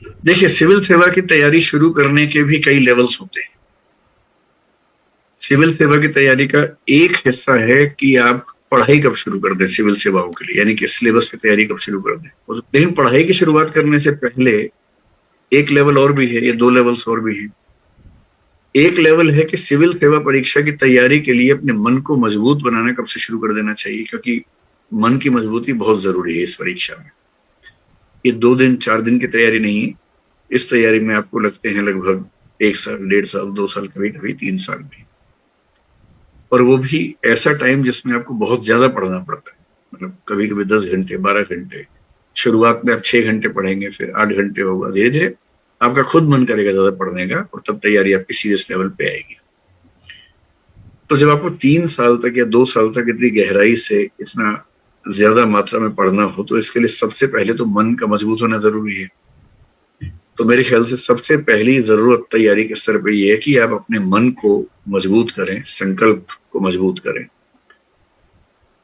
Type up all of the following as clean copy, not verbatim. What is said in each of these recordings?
देखिए, सिविल सेवा की तैयारी शुरू करने के भी कई लेवल्स होते हैं। सिविल सेवा की तैयारी का एक हिस्सा है कि आप पढ़ाई कब शुरू कर दें सिविल सेवाओं के लिए, यानी कि सिलेबस की तैयारी कब शुरू कर दें। लेकिन पढ़ाई की शुरुआत करने से पहले एक लेवल और भी है, ये 2 लेवल्स और भी हैं। एक लेवल है कि सिविल सेवा परीक्षा की तैयारी के लिए अपने मन को मजबूत बनाना कब से शुरू कर देना चाहिए, क्योंकि मन की मजबूती बहुत जरूरी है इस परीक्षा में। ये 2 दिन 4 दिन की तैयारी नहीं है। इस तैयारी में आपको लगते हैं लगभग 1 साल, 1.5 साल, 2 साल, कभी कभी 3 साल भी। और वो भी ऐसा टाइम जिसमें आपको बहुत ज्यादा पढ़ना पड़ता है। मतलब कभी कभी 10 घंटे, 12 घंटे। शुरुआत में आप 6 घंटे पढ़ेंगे, फिर 8 घंटे होगा, धीरे धीरे आपका खुद मन करेगा ज्यादा पढ़ने का, और तब तैयारी आपकी सीरियस लेवल पे आएगी। तो जब आपको 3 साल तक या 2 साल तक इतनी गहराई से इतना ज्यादा मात्रा में पढ़ना हो, तो इसके लिए सबसे पहले तो मन का मजबूत होना जरूरी है। तो मेरे ख्याल से सबसे पहली जरूरत तैयारी के स्तर पर यह है कि आप अपने मन को मजबूत करें, संकल्प को मजबूत करें।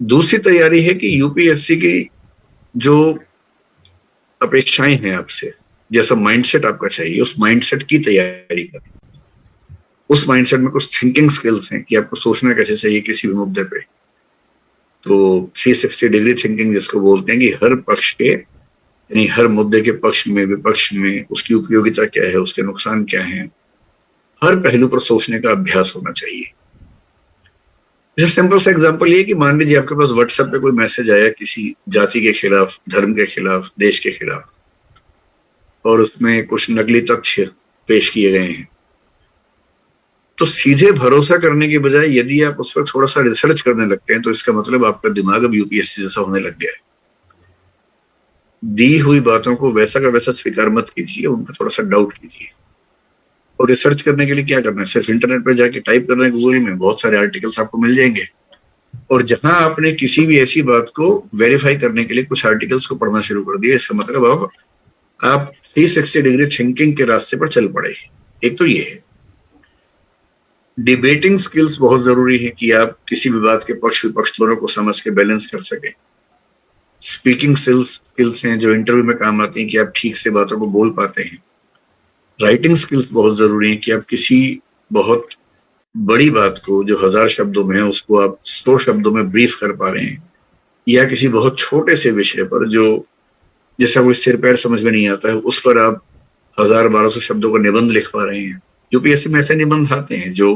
दूसरी तैयारी है कि यूपीएससी की जो अपेक्षाएं हैं आपसे, जैसा माइंडसेट आपका चाहिए, उस माइंडसेट की तैयारी करें। उस माइंडसेट में कुछ थिंकिंग स्किल्स हैं कि आपको सोचना कैसे चाहिए किसी भी मुद्दे पे। तो 360 डिग्री थिंकिंग जिसको बोलते हैं, कि हर पक्ष के, यानी हर मुद्दे के पक्ष में, विपक्ष में उसकी उपयोगिता क्या है, उसके नुकसान क्या है, हर पहलू पर सोचने का अभ्यास होना चाहिए। जैसे सिंपल सा एग्जांपल ये कि मान लीजिए आपके पास व्हाट्सएप पे कोई मैसेज आया किसी जाति के खिलाफ, धर्म के खिलाफ, देश के खिलाफ, और उसमें कुछ नकली तथ्य पेश किए गए हैं। तो सीधे भरोसा करने के बजाय यदि आप उस पर थोड़ा सा रिसर्च करने लगते हैं, तो इसका मतलब आपका दिमाग अब यूपीएससी जैसा होने लग गया है। दी हुई बातों को वैसा का वैसा स्वीकार मत कीजिए, उन पर थोड़ा सा डाउट कीजिए। और रिसर्च करने के लिए क्या करना है, सिर्फ इंटरनेट पर जाके टाइप करना है गूगल में, बहुत सारे आर्टिकल्स आपको मिल जाएंगे। और जहां आपने किसी भी ऐसी बात को वेरीफाई करने के लिए कुछ आर्टिकल्स को पढ़ना शुरू कर दिया, इसका मतलब अब आप 360 डिग्री थिंकिंग के रास्ते पर चल पड़े। एक तो ये है। डिबेटिंग स्किल्स बहुत जरूरी है कि आप किसी भी बात के पक्ष विपक्ष दोनों को समझ के बैलेंस कर सके। स्पीकिंग स्किल्स हैं जो इंटरव्यू में काम आती हैं, कि आप ठीक से बातों को बोल पाते हैं। राइटिंग स्किल्स बहुत जरूरी है कि आप किसी बहुत बड़ी बात को जो 1000 शब्दों में है, उसको आप 100 शब्दों में ब्रीफ कर पा रहे हैं। या किसी बहुत छोटे से विषय पर जो जिसका कोई सिर पैर समझ में नहीं आता है, उस पर आप 1000-1200 शब्दों का निबंध लिख पा रहे हैं। यूपीएससी में ऐसे निबंध आते हैं जो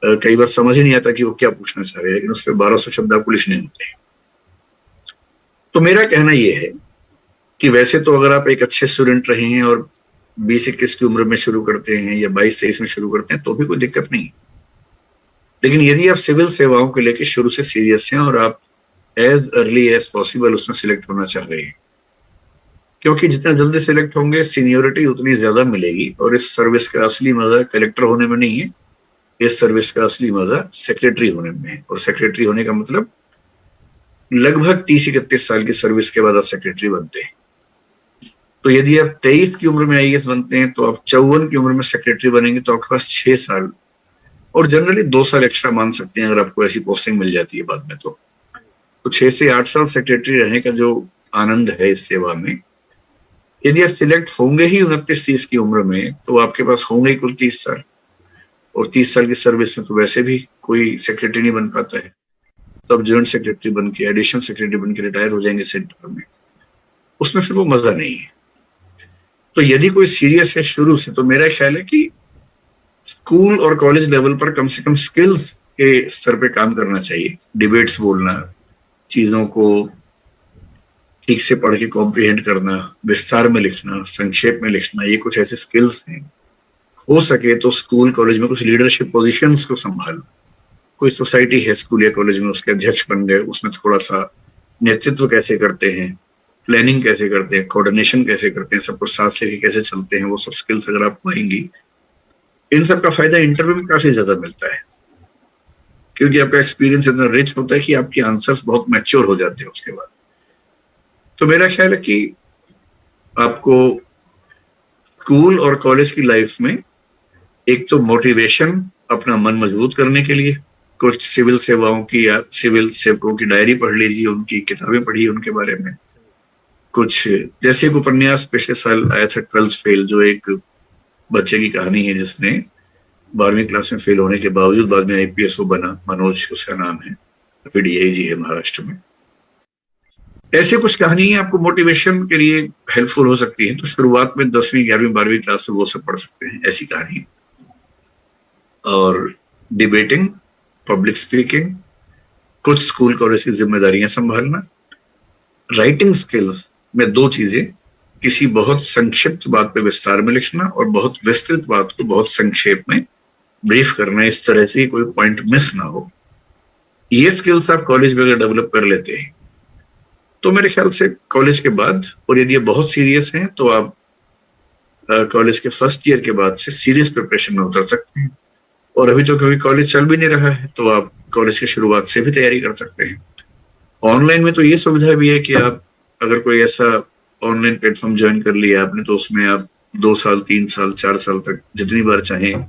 कई बार समझ ही नहीं आता कि वो क्या पूछना चाह रहे हैं, लेकिन उस पर 1200 शब्द आपको लिखने होते हैं। तो मेरा कहना यह है कि वैसे तो अगर आप एक अच्छे स्टूडेंट रहे हैं और 20-21 की उम्र में शुरू करते हैं या 22-23 में शुरू करते हैं, तो भी कोई दिक्कत नहीं। लेकिन यदि आप सिविल सेवाओं को लेकर शुरू से सीरियस हैं और आप एज अर्ली एज पॉसिबल उसमें सिलेक्ट होना चाह रहे हैं, क्योंकि जितना जल्दी सिलेक्ट होंगे सीनियोरिटी उतनी ज्यादा मिलेगी। और इस सर्विस का असली मजा कलेक्टर होने में नहीं है, इस सर्विस का असली मजा सेक्रेटरी होने में है। और सेक्रेटरी होने का मतलब लगभग 30-31 साल की सर्विस के बाद आप सेक्रेटरी बनते हैं। तो यदि आप 23 की उम्र में आईएएस बनते हैं, तो आप 54 की उम्र में सेक्रेटरी बनेंगे, तो आपके पास 6 साल और जनरली 2 साल एक्स्ट्रा मान सकते हैं अगर आपको ऐसी पोस्टिंग मिल जाती है बाद में। तो 6 से 8 साल सेक्रेटरी रहने का जो आनंद है इस सेवा में, यदि आप सिलेक्ट होंगे ही 29-30 की उम्र में, तो आपके पास होंगे ही कुल 30 साल। और 30 साल की सर्विस में तो वैसे भी कोई सेक्रेटरी नहीं बन पाता है, तो अब जॉइंट सेक्रेटरी बन के, एडिशनल सेक्रेटरी बन के रिटायर हो जाएंगे सेंटर में। उसमें फिर वो मजा नहीं है। तो यदि कोई सीरियस है शुरू से, तो मेरा ख्याल है कि स्कूल और कॉलेज लेवल पर कम से कम स्किल्स के स्तर पे काम करना चाहिए। डिबेट्स बोलना, चीजों को ठीक से पढ़ के कॉम्प्रिहेंड करना, विस्तार में लिखना, संक्षेप में लिखना, ये कुछ ऐसे स्किल्स हैं। हो सके तो स्कूल कॉलेज में कुछ लीडरशिप पोजीशंस को संभालो। कोई सोसाइटी है स्कूल या कॉलेज में, उसके अध्यक्ष बन गए, उसमें थोड़ा सा नेतृत्व कैसे करते हैं, प्लानिंग कैसे करते हैं, कोऑर्डिनेशन कैसे करते हैं, सब कुछ साथ लेके कैसे चलते हैं, वो सब स्किल्स अगर आपको आएंगी, इन सब का फायदा इंटरव्यू में काफी ज्यादा मिलता है। क्योंकि आपका एक्सपीरियंस इतना रिच होता है कि आपके आंसर्स बहुत मैच्योर हो जाते हैं उसके बाद। तो मेरा ख्याल है कि आपको स्कूल और कॉलेज की लाइफ में एक तो मोटिवेशन, अपना मन मजबूत करने के लिए कुछ सिविल सेवाओं की या सिविल सेवकों की डायरी पढ़ लीजिए, उनकी किताबें पढ़िए उनके बारे में। कुछ जैसे एक उपन्यास पिछले साल आया था 12th फेल, जो एक बच्चे की कहानी है जिसने 12वीं क्लास में फेल होने के बावजूद बाद में आईपीएस वो बना। मनोज उसका नाम है, अभी डीआईजी है महाराष्ट्र में। ऐसे कुछ कहानियां आपको मोटिवेशन के लिए हेल्पफुल हो सकती है, तो शुरुआत में 10वीं 11वीं 12वीं क्लास में वो सब पढ़ सकते हैं ऐसी कहानी। और डिबेटिंग, पब्लिक स्पीकिंग, कुछ स्कूल कॉलेज की जिम्मेदारियां संभालना, राइटिंग स्किल्स में दो चीजें, किसी बहुत संक्षिप्त बात पे विस्तार में लिखना और बहुत विस्तृत बात को बहुत संक्षेप में ब्रीफ करना, इस तरह से कोई पॉइंट मिस ना हो। ये स्किल्स आप कॉलेज में अगर डेवलप कर लेते हैं तो मेरे ख्याल से कॉलेज के बाद, और यदि ये बहुत सीरियस हैं तो आप कॉलेज के फर्स्ट ईयर के बाद से सीरियस प्रिपरेशन में उतर सकते हैं। और अभी तो क्योंकि कॉलेज चल भी नहीं रहा है तो आप कॉलेज की शुरुआत से भी तैयारी कर सकते हैं। ऑनलाइन में तो ये सुविधा भी है कि आप अगर कोई ऐसा ऑनलाइन प्लेटफॉर्म ज्वाइन कर लिया आपने तो उसमें आप 2 साल 3 साल 4 साल तक जितनी बार चाहें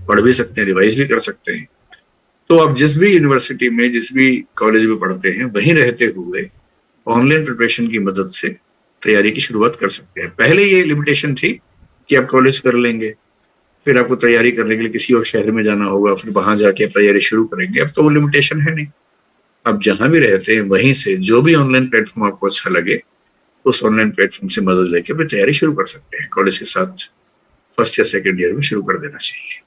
पढ़ भी सकते हैं, रिवाइज भी कर सकते हैं। तो आप जिस भी यूनिवर्सिटी में, जिस भी कॉलेज में पढ़ते हैं, वहीं रहते हुए ऑनलाइन प्रिपरेशन की मदद से तैयारी की शुरुआत कर सकते हैं। पहले ये लिमिटेशन थी कि आप कॉलेज कर लेंगे, फिर आपको तैयारी करने के लिए किसी और शहर में जाना होगा, फिर वहां जाके आप तैयारी शुरू करेंगे। अब तो वो लिमिटेशन है नहीं, आप जहां भी रहते हैं वहीं से जो भी ऑनलाइन प्लेटफॉर्म आपको अच्छा लगे उस ऑनलाइन प्लेटफॉर्म से मदद लेके फिर तैयारी शुरू कर सकते हैं। कॉलेज के साथ फर्स्ट या सेकेंड ईयर में शुरू कर देना चाहिए।